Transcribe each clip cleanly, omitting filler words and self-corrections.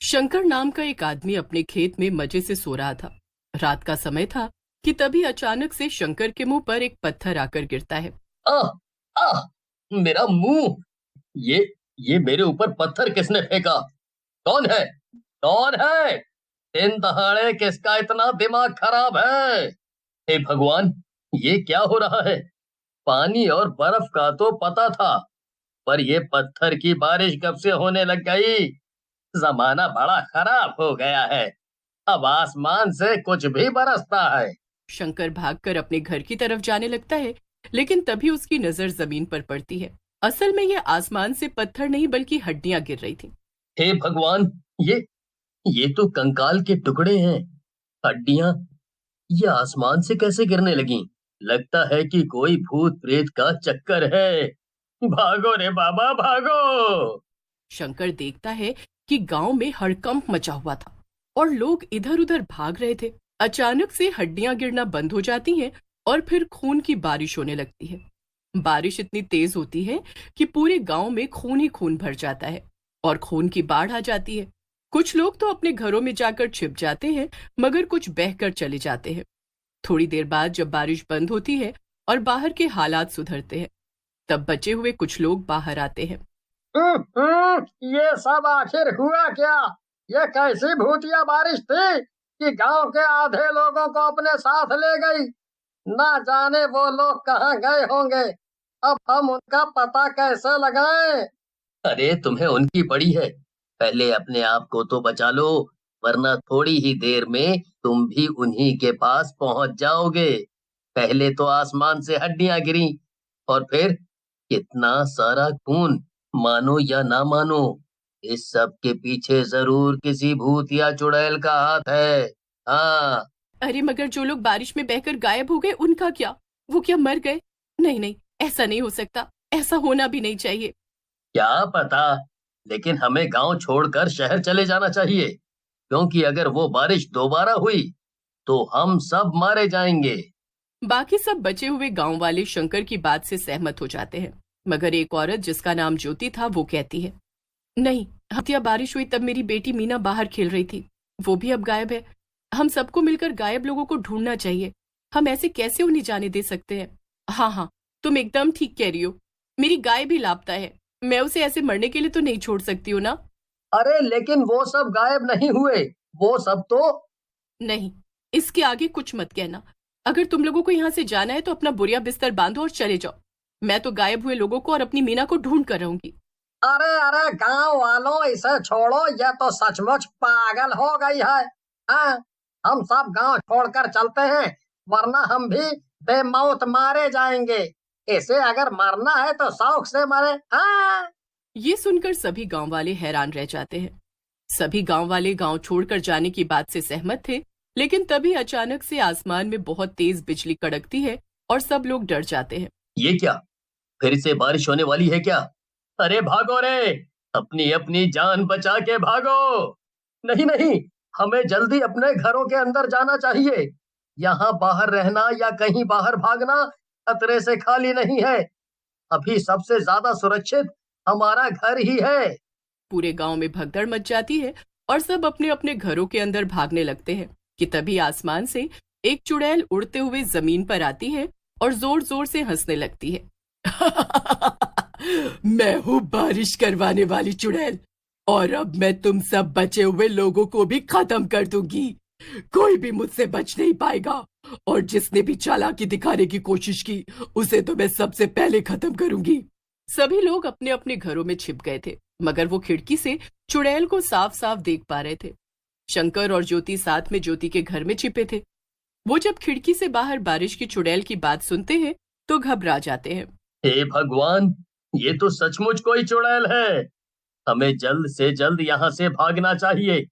शंकर नाम का एक आदमी अपने खेत में मजे से सो रहा था। रात का समय था कि तभी अचानक से शंकर के मुंह पर एक पत्थर आकर गिरता है। आह! आह! मेरा मुंह। ये ये मेरे ऊपर पत्थर किसने फेंका? कौन है? कौन है? दिन दहाड़े किसका इतना दिमाग खराब है? हे भगवान, ये क्या हो रहा है? पानी और बर्फ का तो पता था, पर ये पत्थर की बारिश कब से होने लग गई? जमाना बड़ा खराब हो गया है। अब आसमान से कुछ भी बरसता है। शंकर भागकर अपने घर की तरफ जाने लगता है, लेकिन तभी उसकी नजर जमीन पर पड़ती है। असल में यह आसमान से पत्थर नहीं बल्कि हड्डियां गिर रही थी। हे भगवान, ये ये तो कंकाल के टुकड़े हैं। हड्डियां ये आसमान से कैसे गिरने लगी? लगता है कि कोई भूत प्रेत का चक्कर है। भागो रे बाबा, भागो। शंकर देखता है कि गांव में हड़कंप मचा हुआ था और लोग इधर उधर भाग रहे थे। अचानक से हड्डियां गिरना बंद हो जाती हैं और फिर खून की बारिश होने लगती है। बारिश इतनी तेज होती है कि पूरे गांव में खून ही खून भर जाता है और खून की बाढ़ आ जाती है। कुछ लोग तो अपने घरों में जाकर छिप जाते हैं, मगर कुछ बहकर चले जाते हैं। थोड़ी देर बाद जब बारिश बंद होती है और बाहर के हालात सुधरते हैं, तब बचे हुए कुछ लोग बाहर आते हैं। ये सब आखिर हुआ क्या? ये कैसी भूतिया बारिश थी कि गांव के आधे लोगों को अपने साथ ले गई? ना जाने वो लोग कहाँ गए होंगे। अब हम उनका पता कैसे लगाएं? अरे तुम्हें उनकी पड़ी है। पहले अपने आप को तो बचा लो, वरना थोड़ी ही देर में तुम भी उन्हीं के पास पहुंच जाओगे। पहले तो आसमान से हड्डियां गिरी और फिर कितना सारा खून। मानो या ना मानो, इस सब के पीछे जरूर किसी भूत या चुड़ैल का हाथ है। हाँ। अरे मगर जो लोग बारिश में बहकर गायब हो गए उनका क्या? वो क्या मर गए? नहीं नहीं, ऐसा नहीं हो सकता। ऐसा होना भी नहीं चाहिए। क्या पता, लेकिन हमें गांव छोड़कर शहर चले जाना चाहिए, क्योंकि अगर वो बारिश दोबारा हुई तो हम सब मारे जाएंगे। बाकी सब बचे हुए गांव वाले शंकर की बात से सहमत हो जाते हैं, मगर एक औरत जिसका नाम ज्योति था वो कहती है, नहीं, हत्या बारिश हुई तब मेरी बेटी मीना बाहर खेल रही थी। वो भी अब गायब है। हम सबको मिलकर गायब लोगों को ढूंढना चाहिए। हम ऐसे कैसे उन्हें जाने दे सकते हैं? हाँ हाँ, तुम एकदम ठीक कह रही हो। मेरी गाय भी लापता है। मैं उसे ऐसे मरने के लिए तो नहीं छोड़ सकती हूँ ना। अरे लेकिन वो सब गायब नहीं हुए। वो सब तो। नहीं, इसके आगे कुछ मत कहना। अगर तुम लोगों को यहाँ से जाना है तो अपना बोरिया बिस्तर बांधो और चले जाओ। मैं तो गायब हुए लोगों को और अपनी मीना को ढूंढ कर रहूंगी। अरे अरे गांव वालों, इसे छोड़ो, ये तो सचमुच पागल हो गई है। हाँ, हम सब गांव छोड़कर चलते हैं, वरना हम भी बेमौत मारे जाएंगे। इसे अगर मरना है तो शौक से मरे। हाँ। ये सुनकर सभी गांव वाले हैरान रह जाते हैं। सभी गांव वाले गांव छोड़कर जाने की बात से सहमत थे, लेकिन तभी अचानक से आसमान में बहुत तेज बिजली कड़कती है और सब लोग डर जाते हैं। ये क्या? फिर से बारिश होने वाली है क्या? अरे भागो रे, अपनी अपनी जान बचा के भागो। नहीं नहीं, हमें जल्दी अपने घरों के अंदर जाना चाहिए। यहाँ बाहर रहना या कहीं बाहर भागना खतरे से खाली नहीं है। अभी सबसे ज्यादा सुरक्षित हमारा घर ही है। पूरे गांव में भगदड़ मच जाती है और सब अपने अपने घरों के अंदर भागने लगते हैं कि तभी आसमान से एक चुड़ैल उड़ते हुए जमीन पर आती है और जोर जोर से हंसने लगती है। मैं हूँ बारिश करवाने वाली चुड़ैल, और अब मैं तुम सब बचे हुए लोगों को भी खत्म कर दूंगी। कोई भी मुझसे बच नहीं पाएगा, और जिसने भी चालाकी दिखाने की कोशिश की उसे तो मैं सबसे पहले खत्म करूंगी। सभी लोग अपने अपने घरों में छिप गए थे, मगर वो खिड़की से चुड़ैल को साफ साफ देख पा रहे थे। शंकर और ज्योति साथ में ज्योति के घर में छिपे थे। वो जब खिड़की से बाहर बारिश की चुड़ैल की बात सुनते हैं तो घबरा जाते हैं। हे भगवान, ये तो सचमुच कोई चुड़ैल है। हमें जल्द से जल्द यहाँ से भागना चाहिए।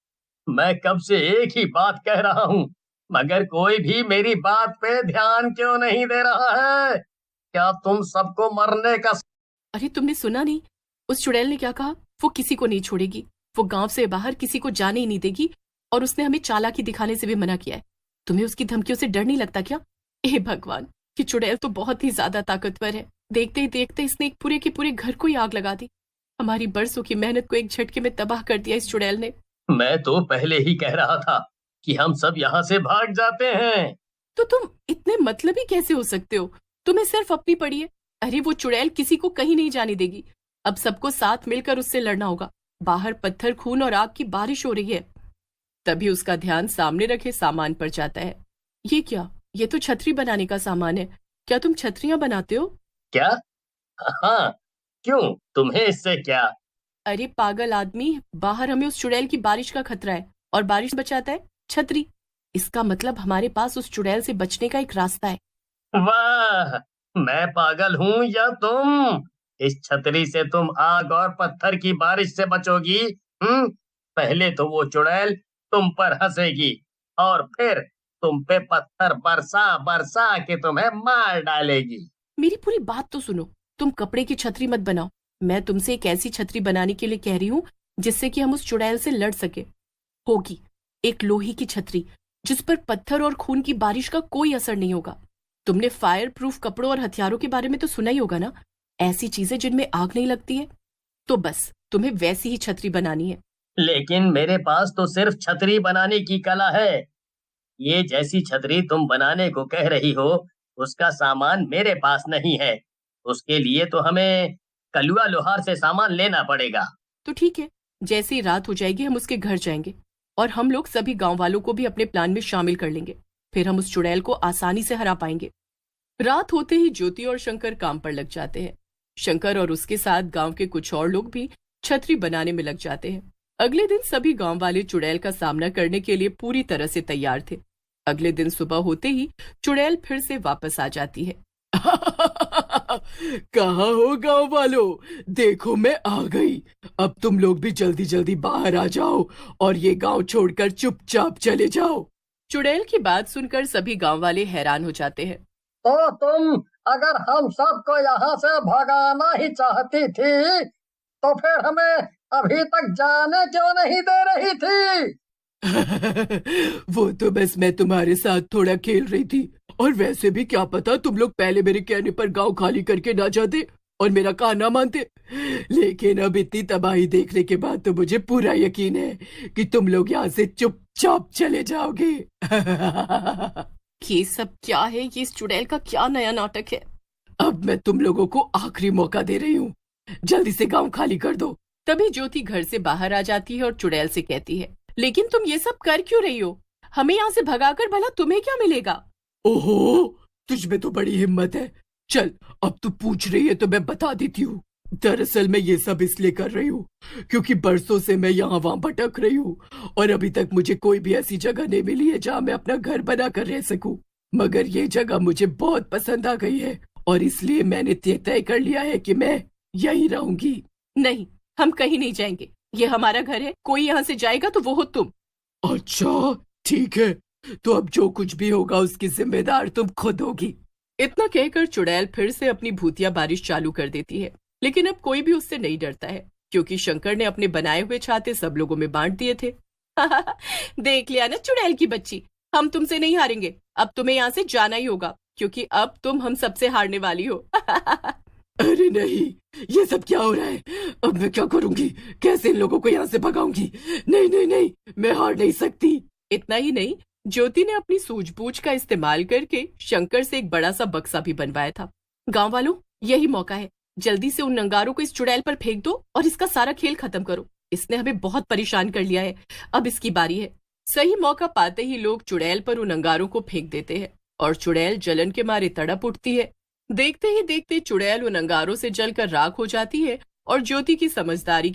मैं कब से एक ही बात कह रहा हूँ, मगर कोई भी मेरी बात पे ध्यान क्यों नहीं दे रहा है? क्या तुम सबको मरने का। अरे तुमने सुना नहीं? उस चुड़ैल ने क्या कहा? वो किसी को नहीं छोड़ेगी। वो गांव से बाहर किसी को जाने ही नहीं देगी, और उसने हमें चालाकी दिखाने से भी मना किया है। तुम्हें उसकी धमकियों से डर नहीं लगता क्या? हे भगवान, कि चुड़ैल तो बहुत ही ज्यादा ताकतवर है। देखते ही देखते इसने एक पूरे के पूरे घर को ही आग लगा दी। हमारी बरसों की मेहनत को एक झटके में तबाह कर दिया इस चुड़ैल ने। मैं तो पहले ही कह रहा था कि हम सब यहाँ से भाग जाते हैं। तो तुम इतने मतलबी कैसे हो सकते हो? तुम्हें सिर्फ अपनी पड़ी है। अरे वो चुड़ैल किसी को कहीं नहीं जाने देगी। अब सबको साथ मिलकर उससे लड़ना होगा। बाहर पत्थर, खून और आग की बारिश हो रही है। तभी उसका ध्यान सामने रखे सामान पर जाता है। ये क्या? ये तो छतरी बनाने का सामान है। क्या तुम छतरियां बनाते हो? क्या? हाँ, क्यों, तुम्हें इससे क्या? अरे पागल आदमी, बाहर हमें उस चुड़ैल की बारिश का खतरा है और बारिश बचाता है छतरी। इसका मतलब हमारे पास उस चुड़ैल से बचने का एक रास्ता है। वाह, मैं पागल हूँ या तुम? इस छतरी से तुम आग और पत्थर की बारिश से बचोगी। पहले तो वो चुड़ैल तुम पर हंसेगी और फिर तुम पे पत्थर बरसा बरसा के तुम्हें मार डालेगी। मेरी पूरी बात तो सुनो। तुम कपड़े की छतरी मत बनाओ। मैं तुमसे एक ऐसी छतरी बनाने के लिए कह रही हूँ जिससे कि हम उस चुड़ैल से लड़ सके। होगी एक लोहे की छतरी जिस पर पत्थर और खून की बारिश का कोई असर नहीं होगा। तुमने फायर प्रूफ कपड़ों और हथियारों के बारे में तो सुना ही होगा ना, ऐसी चीजें जिनमें आग नहीं लगती है। तो बस तुम्हें वैसी ही छतरी बनानी है। लेकिन मेरे पास तो सिर्फ छतरी बनाने की कला है। ये जैसी छतरी तुम बनाने को कह रही हो, उसका सामान मेरे पास नहीं है। उसके लिए तो हमें कलुआ लोहार से सामान लेना पड़ेगा। तो ठीक है, जैसे ही रात हो जाएगी हम उसके घर जाएंगे और हम लोग सभी गांव वालों को भी अपने प्लान में शामिल कर लेंगे। फिर हम उस चुड़ैल को आसानी से हरा पाएंगे। रात होते ही ज्योति और शंकर काम पर लग जाते हैं। शंकर और उसके साथ गांव के कुछ और लोग भी छतरी बनाने में लग जाते हैं। अगले दिन सभी गांव वाले चुड़ैल का सामना करने के लिए पूरी तरह से तैयार थे। अगले दिन सुबह होते ही चुड़ैल फिर से वापस आ जाती है। कहाँ हो गांव वालों? देखो मैं आ गई। अब तुम लोग भी जल्दी जल्दी बाहर आ जाओ और ये गांव छोड़कर चुपचाप चले जाओ। चुड़ैल की बात सुनकर सभी गांव वाले हैरान हो जाते हैं। तो तुम अगर हम सबको यहाँ से भगाना ही चाहती थी, तो फिर हमें अभी तक जाने क्यों नहीं दे रही थी? वो तो बस मैं तुम्हारे साथ थोड़ा खेल रही थी, और वैसे भी क्या पता तुम लोग पहले मेरे कहने पर गांव खाली करके ना जाते और मेरा कहा ना मानते। लेकिन अब इतनी तबाही देखने के बाद तो मुझे पूरा यकीन है कि तुम लोग यहाँ से चुपचाप चले जाओगे। ये सब क्या है? ये इस चुड़ैल का क्या नया नाटक है? अब मैं तुम लोगों को आखिरी मौका दे रही हूँ, जल्दी से गांव खाली कर दो। तभी ज्योति घर से बाहर आ जाती है और चुड़ैल से कहती है, लेकिन तुम ये सब कर क्यों रही हो? हमें यहाँ से भगाकर भला तुम्हें क्या मिलेगा? ओहो, तुझमें तो बड़ी हिम्मत है। चल, अब तू पूछ रही है तो मैं बता देती हूँ। दरअसल मैं ये सब इसलिए कर रही हूँ क्योंकि बरसों से मैं यहाँ वहां भटक रही हूँ और अभी तक मुझे कोई भी ऐसी जगह नहीं मिली है जहाँ मैं अपना घर बना कर रह सकूं। मगर ये जगह मुझे बहुत पसंद आ गई है और इसलिए मैंने तय कर लिया है कि मैं यहीं रहूंगी। नहीं, हम कहीं नहीं जाएंगे। ये हमारा घर है। कोई यहाँ से जाएगा तो वो हो तुम। अच्छा ठीक है, तो अब जो कुछ भी होगा उसकी जिम्मेदार तुम खुद होगी। इतना कहकर चुड़ैल फिर से अपनी भूतिया बारिश चालू कर देती है। लेकिन अब कोई भी उससे नहीं डरता है क्योंकि शंकर ने अपने बनाए हुए छाते सब लोगों में बांट दिए थे। देख लिया ना चुड़ैल की बच्ची, हम तुमसे नहीं हारेंगे। अब तुम्हें यहाँ से जाना ही होगा क्योंकि अब तुम हम सबसे हारने वाली हो। अरे नहीं, ये सब क्या हो रहा है? अब मैं क्या करूंगी? कैसे इन लोगों को यहाँ से भगाऊंगी? नहीं नहीं नहीं, मैं हार नहीं सकती। इतना ही नहीं, ज्योति ने अपनी सूझबूझ का इस्तेमाल करके शंकर से एक बड़ा सा बक्सा भी बनवाया था। गांव वालों, यही मौका है। जल्दी से उन नंगारों को इस चुड़ैल पर फेंक दो और इसका सारा खेल खत्म करो। इसने हमें बहुत परेशान कर लिया है। अब इसकी बारी है। सही मौका पाते ही लोग चुड़ैल पर उन नंगारों को फेंक देते हैं और चुड़ैल जलन के मारे तड़प उठती है। देखते ही देखते चुड़ैल उन अंगारों से जलकर राख हो जाती है और ज्योति की समझदारी